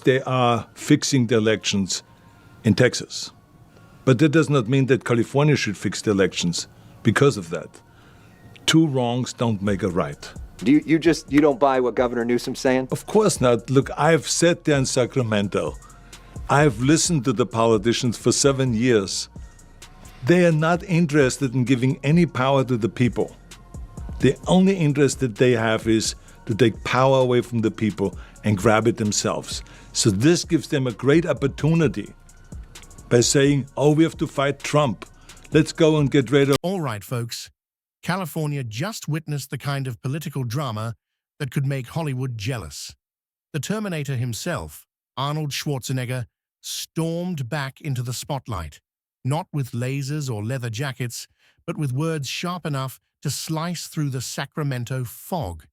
They are fixing the elections in Texas. But that does not mean that California should fix the elections because of that. Two wrongs don't make a right. You don't buy what Governor Newsom's saying? Of course not. Look, I've sat there in Sacramento. I've listened to the politicians for 7 years. They are not interested in giving any power to the people. The only interest that they have is to take power away from the people and grab it themselves. So this gives them a great opportunity by saying, oh, we have to fight Trump. Let's go and get rid of... All right, folks. California just witnessed the kind of political drama that could make Hollywood jealous. The Terminator himself, Arnold Schwarzenegger, stormed back into the spotlight, not with lasers or leather jackets, but with words sharp enough to slice through the Sacramento fog.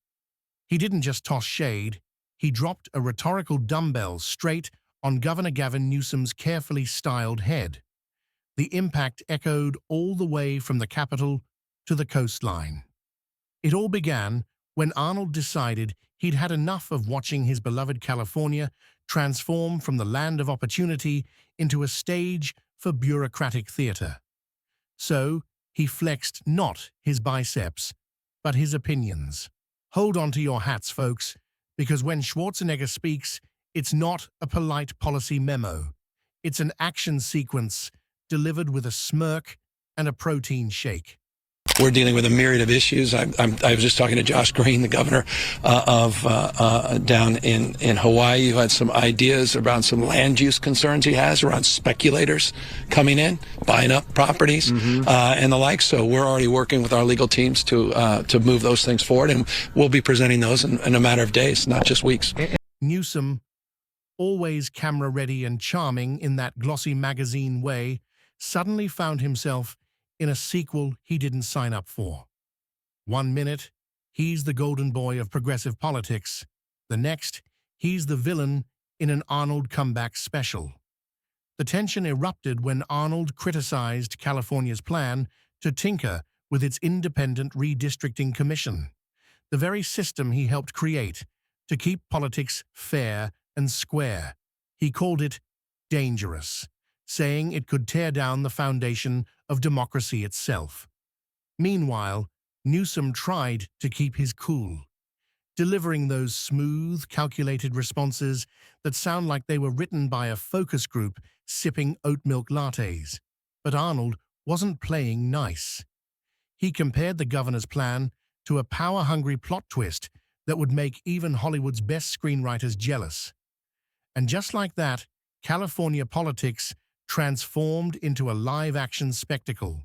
He didn't just toss shade, he dropped a rhetorical dumbbell straight on Governor Gavin Newsom's carefully styled head. The impact echoed all the way from the Capitol to the coastline. It all began when Arnold decided he'd had enough of watching his beloved California transform from the land of opportunity into a stage for bureaucratic theater. So, he flexed not his biceps, but his opinions. Hold on to your hats, folks, because when Schwarzenegger speaks, it's not a polite policy memo. It's an action sequence delivered with a smirk and a protein shake. We're dealing with a myriad of issues. I was just talking to Josh Green, the governor down in Hawaii, who had some ideas around some land use concerns he has around speculators coming in, buying up properties, and the like. So we're already working with our legal teams to move those things forward, and we'll be presenting those in a matter of days, not just weeks. Newsom, always camera-ready and charming in that glossy magazine way, suddenly found himself in a sequel he didn't sign up for. 1 minute, he's the golden boy of progressive politics. The next, he's the villain in an Arnold comeback special. The tension erupted when Arnold criticized California's plan to tinker with its independent redistricting commission, the very system he helped create to keep politics fair and square. He called it dangerous, saying it could tear down the foundation of democracy itself. Meanwhile, Newsom tried to keep his cool, delivering those smooth, calculated responses that sound like they were written by a focus group sipping oat milk lattes. But Arnold wasn't playing nice. He compared the governor's plan to a power-hungry plot twist that would make even Hollywood's best screenwriters jealous. And just like that, California politics transformed into a live-action spectacle,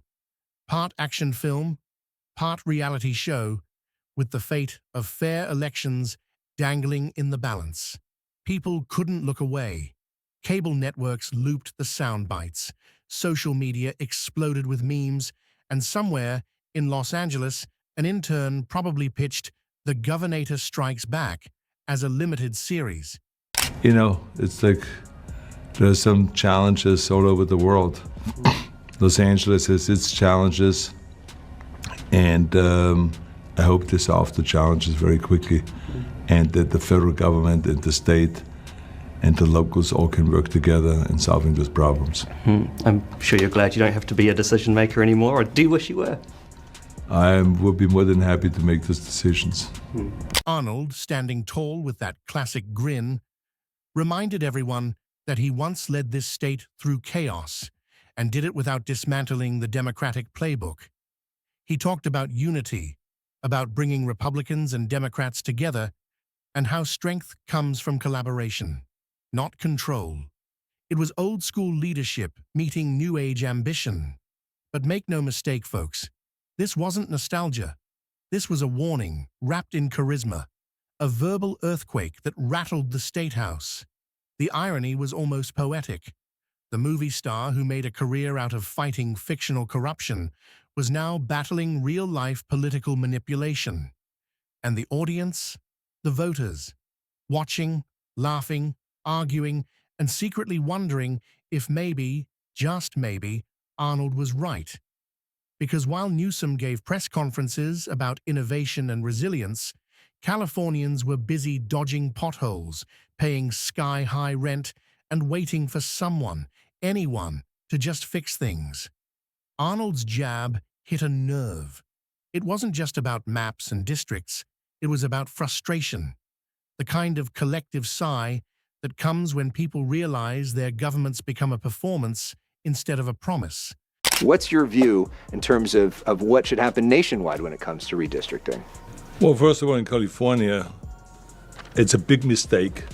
part action film, part reality show, with the fate of fair elections dangling in the balance. People couldn't look away. Cable networks looped the sound bites, social media exploded with memes, and somewhere in Los Angeles, an intern probably pitched The Governator Strikes Back as a limited series. You know, it's like there's some challenges all over the world. Los Angeles has its challenges, and I hope they solve the challenges very quickly, and that the federal government and the state and the locals all can work together in solving those problems. I'm sure you're glad you don't have to be a decision maker anymore, or do you wish you were? I would be more than happy to make those decisions. Arnold, standing tall with that classic grin, reminded everyone that he once led this state through chaos and did it without dismantling the Democratic playbook. He talked about unity, about bringing Republicans and Democrats together, and how strength comes from collaboration, not control. It was old-school leadership meeting new-age ambition. But make no mistake, folks, this wasn't nostalgia. This was a warning wrapped in charisma, a verbal earthquake that rattled the State House. The irony was almost poetic. The movie star who made a career out of fighting fictional corruption was now battling real-life political manipulation. And the audience, the voters, watching, laughing, arguing, and secretly wondering if maybe, just maybe, Arnold was right. Because while Newsom gave press conferences about innovation and resilience, Californians were busy dodging potholes, paying sky-high rent, and waiting for someone, anyone, to just fix things. Arnold's jab hit a nerve. It wasn't just about maps and districts, it was about frustration, the kind of collective sigh that comes when people realize their governments become a performance instead of a promise. What's your view in terms of what should happen nationwide when it comes to redistricting? Well, first of all, in California, it's a big mistake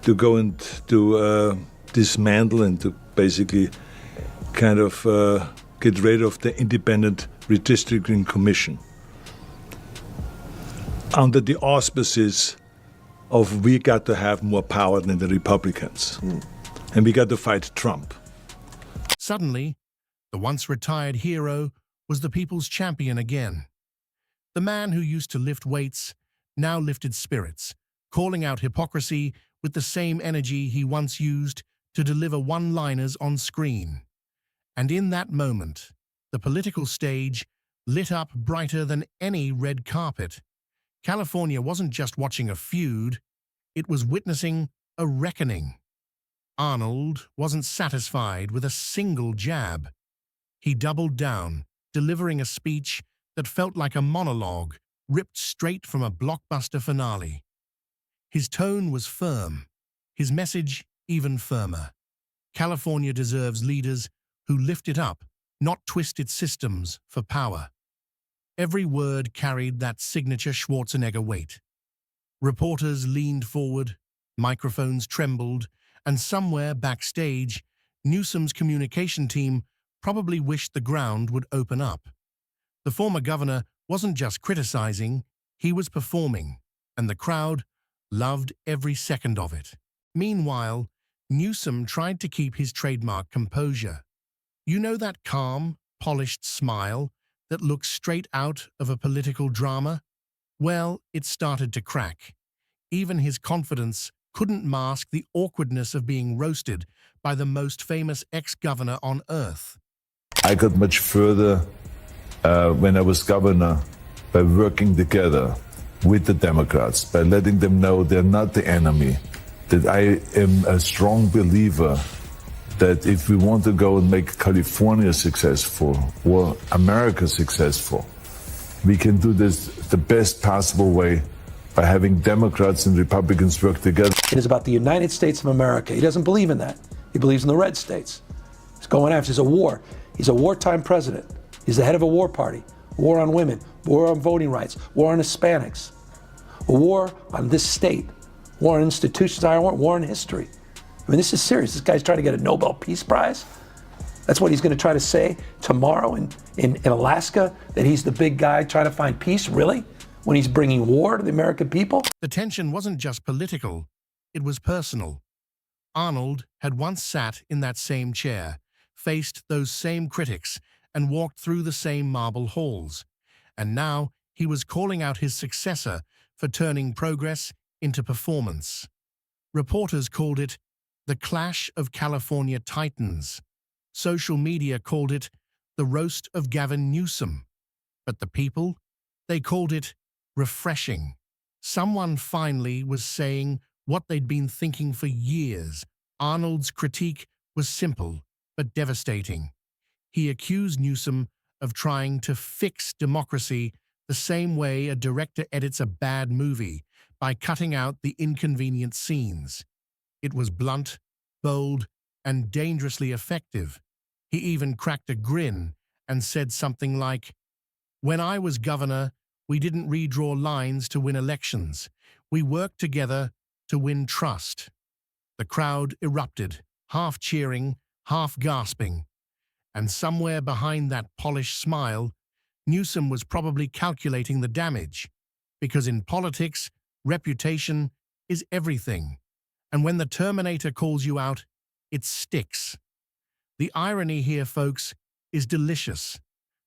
to go and to dismantle and to basically kind of get rid of the independent redistricting commission under the auspices of we got to have more power than the Republicans, and we got to fight Trump. Suddenly, the once-retired hero was the people's champion again. The man who used to lift weights now lifted spirits, calling out hypocrisy with the same energy he once used to deliver one-liners on screen. And in that moment, the political stage lit up brighter than any red carpet. California wasn't just watching a feud, it was witnessing a reckoning. Arnold wasn't satisfied with a single jab. He doubled down, delivering a speech that felt like a monologue ripped straight from a blockbuster finale. His tone was firm, his message even firmer. California deserves leaders who lift it up, not twist its systems for power. Every word carried that signature Schwarzenegger weight. Reporters leaned forward, microphones trembled, and somewhere backstage, Newsom's communication team probably wished the ground would open up. The former governor wasn't just criticizing, he was performing, and the crowd loved every second of it. Meanwhile, Newsom tried to keep his trademark composure. You know that calm, polished smile that looks straight out of a political drama? Well, it started to crack. Even his confidence couldn't mask the awkwardness of being roasted by the most famous ex-governor on earth. I got much further when I was governor by working together with the Democrats, by letting them know they're not the enemy, that I am a strong believer that if we want to go and make California successful or America successful, we can do this the best possible way by having Democrats and Republicans work together. It is about the United States of America. He doesn't believe in that. He believes in the red states. He's going after, it's a war. He's a wartime president. He's the head of a war party. War on women, war on voting rights, war on Hispanics, a war on this state, war on institutions, war on history. I mean, this is serious. This guy's trying to get a Nobel Peace Prize. That's what he's going to try to say tomorrow in Alaska, that he's the big guy trying to find peace, really? When he's bringing war to the American people? The tension wasn't just political, it was personal. Arnold had once sat in that same chair, faced those same critics, and walked through the same marble halls. And now he was calling out his successor for turning progress into performance. Reporters called it the clash of California titans. Social media called it the roast of Gavin Newsom. But the people, they called it refreshing. Someone finally was saying what they'd been thinking for years. Arnold's critique was simple but devastating. He accused Newsom of trying to fix democracy the same way a director edits a bad movie, by cutting out the inconvenient scenes. It was blunt, bold, and dangerously effective. He even cracked a grin and said something like, "When I was governor, we didn't redraw lines to win elections. We worked together to win trust." The crowd erupted, half cheering, half gasping. And somewhere behind that polished smile, Newsom was probably calculating the damage. Because in politics, reputation is everything. And when the Terminator calls you out, it sticks. The irony here, folks, is delicious.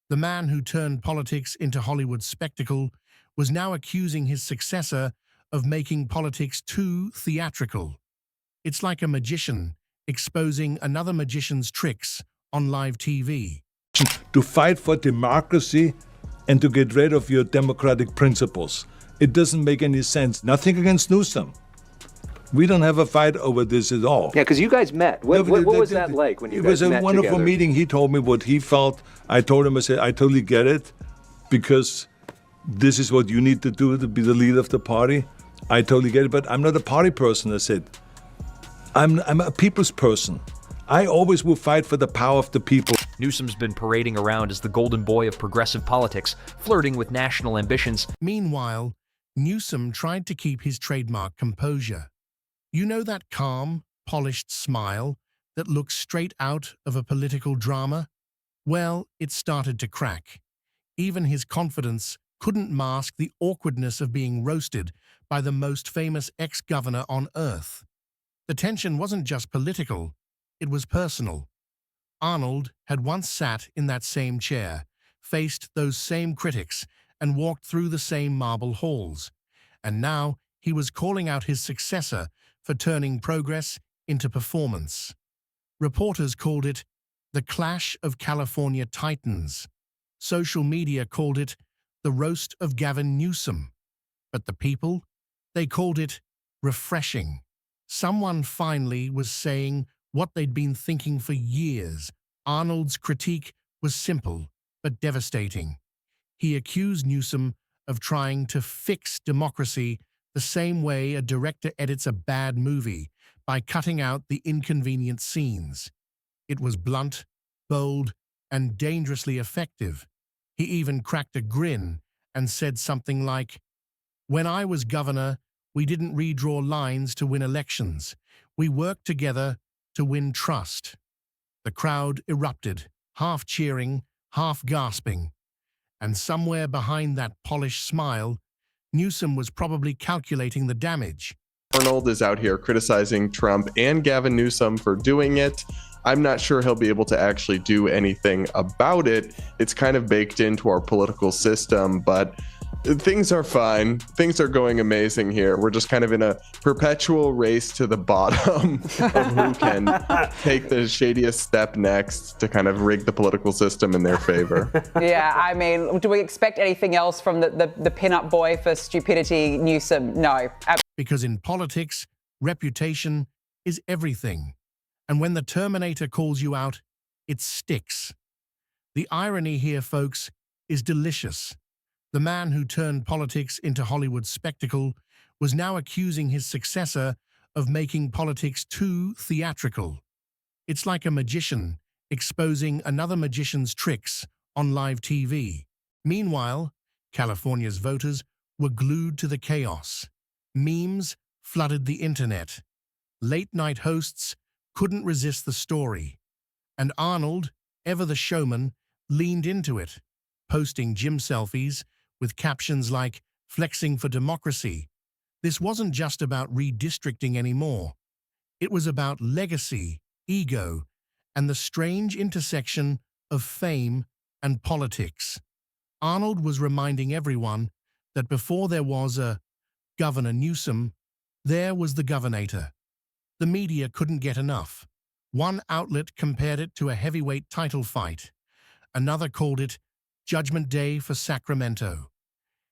The man who turned politics into Hollywood spectacle was now accusing his successor of making politics too theatrical. It's like a magician exposing another magician's tricks on live TV. To fight for democracy and to get rid of your democratic principles. It doesn't make any sense. Nothing against Newsom. We don't have a fight over this at all. Yeah, because you guys met. What was that like when you guys met together? It was a wonderful meeting. He told me what he felt. I told him, I said, I totally get it, because this is what you need to do to be the leader of the party. I totally get it, but I'm not a party person, I said. I'm a people's person. I always will fight for the power of the people. Newsom's been parading around as the golden boy of progressive politics, flirting with national ambitions. Meanwhile, Newsom tried to keep his trademark composure. You know that calm, polished smile that looks straight out of a political drama? Well, it started to crack. Even his confidence couldn't mask the awkwardness of being roasted by the most famous ex-governor on earth. The tension wasn't just political, it was personal. Arnold had once sat in that same chair, faced those same critics, and walked through the same marble halls. And now he was calling out his successor for turning progress into performance. Reporters called it the Clash of California Titans. Social media called it the roast of Gavin Newsom. But the people, they called it refreshing. Someone finally was saying what they'd been thinking for years. Arnold's critique was simple but devastating. He accused Newsom of trying to fix democracy the same way a director edits a bad movie, by cutting out the inconvenient scenes. It was blunt, bold, and dangerously effective. He even cracked a grin and said something like, "When I was governor, we didn't redraw lines to win elections. We worked together to win trust." The crowd erupted, half cheering, half gasping. And somewhere behind that polished smile, Newsom was probably calculating the damage. Arnold is out here criticizing Trump and Gavin Newsom for doing it. I'm not sure he'll be able to actually do anything about it. It's kind of baked into our political system, but things are fine. Things are going amazing here. We're just kind of in a perpetual race to the bottom of who can take the shadiest step next to kind of rig the political system in their favor. Yeah, I mean, do we expect anything else from the pin-up boy for stupidity, Newsom? No. Because in politics, reputation is everything. And when the Terminator calls you out, it sticks. The irony here, folks, is delicious. The man who turned politics into Hollywood spectacle was now accusing his successor of making politics too theatrical. It's like a magician exposing another magician's tricks on live TV. Meanwhile, California's voters were glued to the chaos. Memes flooded the internet. Late-night hosts couldn't resist the story. And Arnold, ever the showman, leaned into it, posting gym selfies with captions like, "Flexing for democracy." This wasn't just about redistricting anymore. It was about legacy, ego, and the strange intersection of fame and politics. Arnold was reminding everyone that before there was a Governor Newsom, there was the Governator. The media couldn't get enough. One outlet compared it to a heavyweight title fight. Another called it Judgment Day for Sacramento.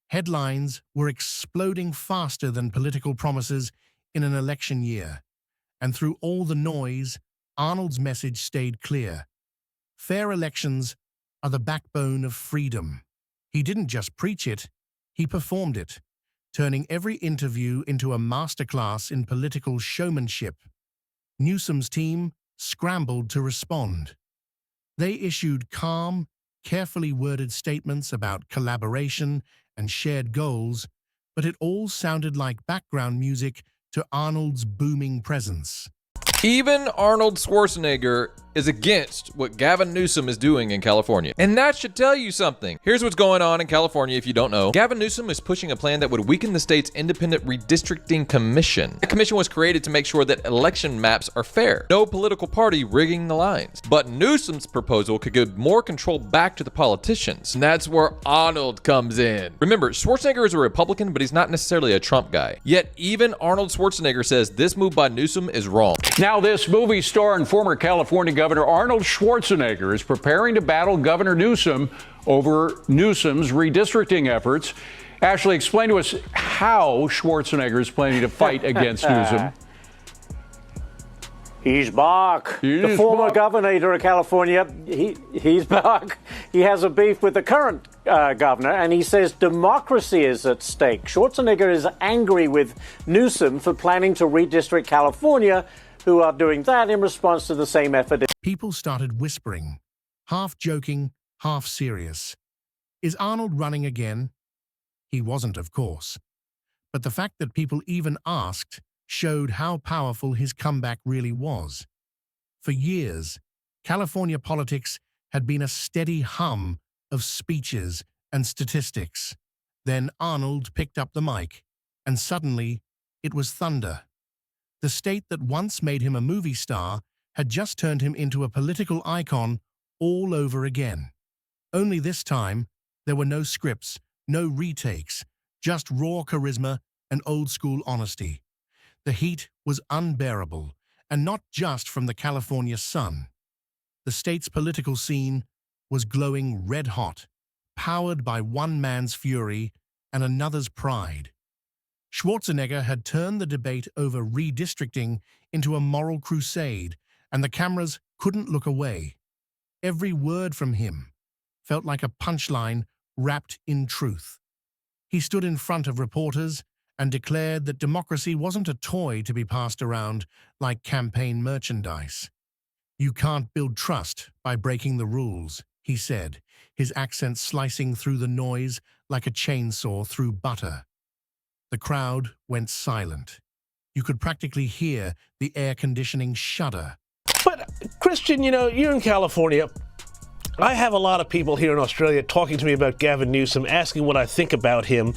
Headlines were exploding faster than political promises in an election year. And through all the noise, Arnold's message stayed clear. Fair elections are the backbone of freedom. He didn't just preach it, he performed it, turning every interview into a masterclass in political showmanship. Newsom's team scrambled to respond. They issued calm, carefully worded statements about collaboration and shared goals, but it all sounded like background music to Arnold's booming presence. Even Arnold Schwarzenegger is against what Gavin Newsom is doing in California. And that should tell you something. Here's what's going on in California if you don't know. Gavin Newsom is pushing a plan that would weaken the state's independent redistricting commission. The commission was created to make sure that election maps are fair. No political party rigging the lines. But Newsom's proposal could give more control back to the politicians. And that's where Arnold comes in. Remember, Schwarzenegger is a Republican, but he's not necessarily a Trump guy. Yet even Arnold Schwarzenegger says this move by Newsom is wrong. Now this movie star and former California Governor Arnold Schwarzenegger is preparing to battle Governor Newsom over Newsom's redistricting efforts. Ashley, explain to us how Schwarzenegger is planning to fight against Newsom. He's back. The former governor of California, he's back. He has a beef with the current governor, and he says democracy is at stake. Schwarzenegger is angry with Newsom for planning to redistrict California, who are doing that in response to the same effort. People started whispering, half joking, half serious. Is Arnold running again? He wasn't, of course. But the fact that people even asked showed how powerful his comeback really was. For years, California politics had been a steady hum of speeches and statistics. Then Arnold picked up the mic, and suddenly it was thunder. The state that once made him a movie star had just turned him into a political icon all over again. Only this time, there were no scripts, no retakes, just raw charisma and old-school honesty. The heat was unbearable, and not just from the California sun. The state's political scene was glowing red-hot, powered by one man's fury and another's pride. Schwarzenegger had turned the debate over redistricting into a moral crusade, and the cameras couldn't look away. Every word from him felt like a punchline wrapped in truth. He stood in front of reporters and declared that democracy wasn't a toy to be passed around like campaign merchandise. You can't build trust by breaking the rules, he said, his accent slicing through the noise like a chainsaw through butter. The crowd went silent. You could practically hear the air conditioning shudder. But, Christian, you know, you're in California. I have a lot of people here in Australia talking to me about Gavin Newsom, asking what I think about him.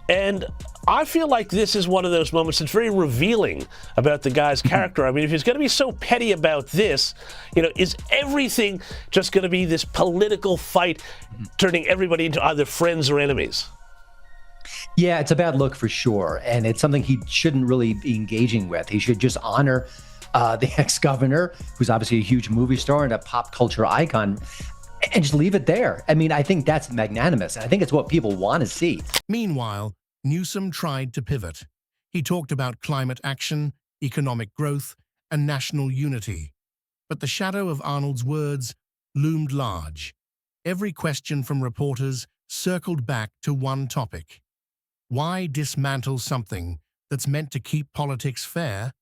And I feel like this is one of those moments that's very revealing about the guy's character. I mean, if he's going to be so petty about this, you know, is everything just going to be this political fight, turning everybody into either friends or enemies? Yeah, it's a bad look for sure. And it's something he shouldn't really be engaging with. He should just honor the ex-governor, who's obviously a huge movie star and a pop culture icon, and just leave it there. I mean, I think that's magnanimous, and I think it's what people want to see. Meanwhile, Newsom tried to pivot. He talked about climate action, economic growth, and national unity. But the shadow of Arnold's words loomed large. Every question from reporters circled back to one topic. Why dismantle something that's meant to keep politics fair?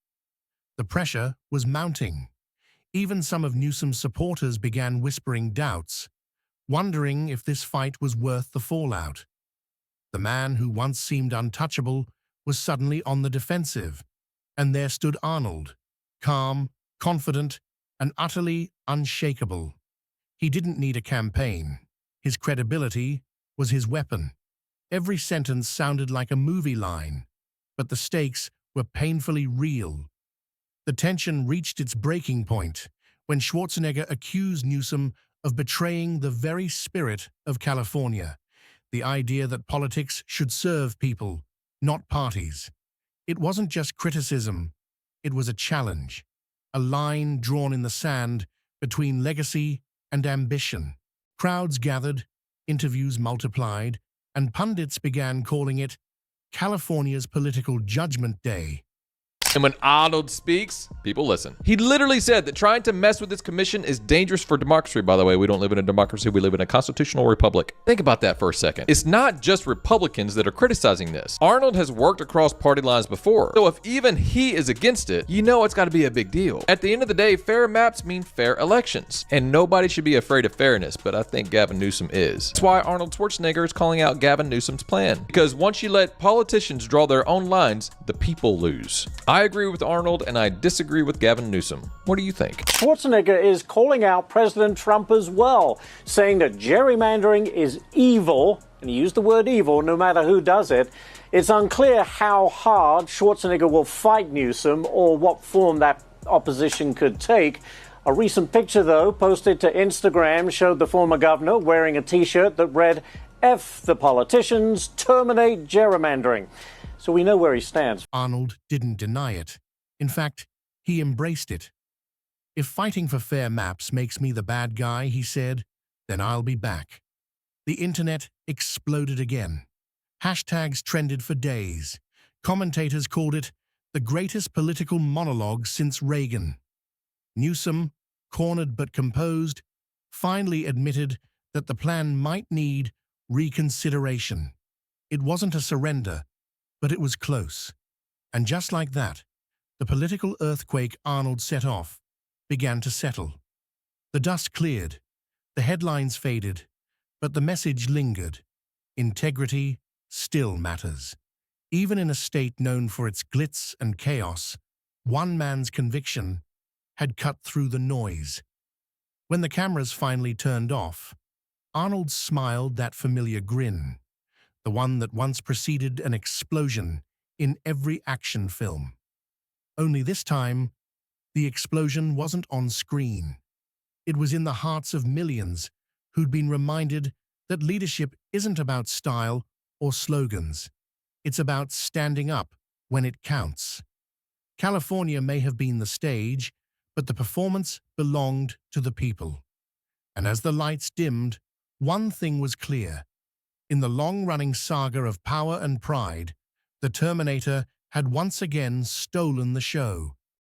The pressure was mounting. Even some of Newsom's supporters began whispering doubts, wondering if this fight was worth the fallout. The man who once seemed untouchable was suddenly on the defensive, and there stood Arnold, calm, confident, and utterly unshakable. He didn't need a campaign. His credibility was his weapon. Every sentence sounded like a movie line, but the stakes were painfully real. The tension reached its breaking point when Schwarzenegger accused Newsom of betraying the very spirit of California, the idea that politics should serve people, not parties. It wasn't just criticism, it was a challenge, a line drawn in the sand between legacy and ambition. Crowds gathered, interviews multiplied, and pundits began calling it California's Political Judgment Day. And when Arnold speaks, people listen. He literally said that trying to mess with this commission is dangerous for democracy. By the way, we don't live in a democracy, we live in a constitutional republic. Think about that for a second. It's not just Republicans that are criticizing this. Arnold has worked across party lines before. So if even he is against it, you know it's got to be a big deal. At the end of the day, fair maps mean fair elections. And nobody should be afraid of fairness, but I think Gavin Newsom is. That's why Arnold Schwarzenegger is calling out Gavin Newsom's plan. Because once you let politicians draw their own lines, the people lose. I agree with Arnold, and I disagree with Gavin Newsom. What do you think? Schwarzenegger is calling out President Trump as well, saying that gerrymandering is evil, and he used the word evil no matter who does it. It's unclear how hard Schwarzenegger will fight Newsom or what form that opposition could take. A recent picture, though, posted to Instagram showed the former governor wearing a T-shirt that read, "F the politicians, terminate gerrymandering." So we know where he stands. Arnold didn't deny it. In fact, he embraced it. If fighting for fair maps makes me the bad guy, he said, then I'll be back. The internet exploded again. Hashtags trended for days. Commentators called it the greatest political monologue since Reagan. Newsom, cornered but composed, finally admitted that the plan might need reconsideration. It wasn't a surrender, but it was close. And just like that, the political earthquake Arnold set off began to settle. The dust cleared, the headlines faded, but the message lingered. Integrity still matters. Even in a state known for its glitz and chaos, one man's conviction had cut through the noise. When the cameras finally turned off, Arnold smiled that familiar grin, the one that once preceded an explosion in every action film. Only this time, the explosion wasn't on screen. It was in the hearts of millions who'd been reminded that leadership isn't about style or slogans. It's about standing up when it counts. California may have been the stage, but the performance belonged to the people. And as the lights dimmed, one thing was clear. In the long-running saga of power and pride, the Terminator had once again stolen the show.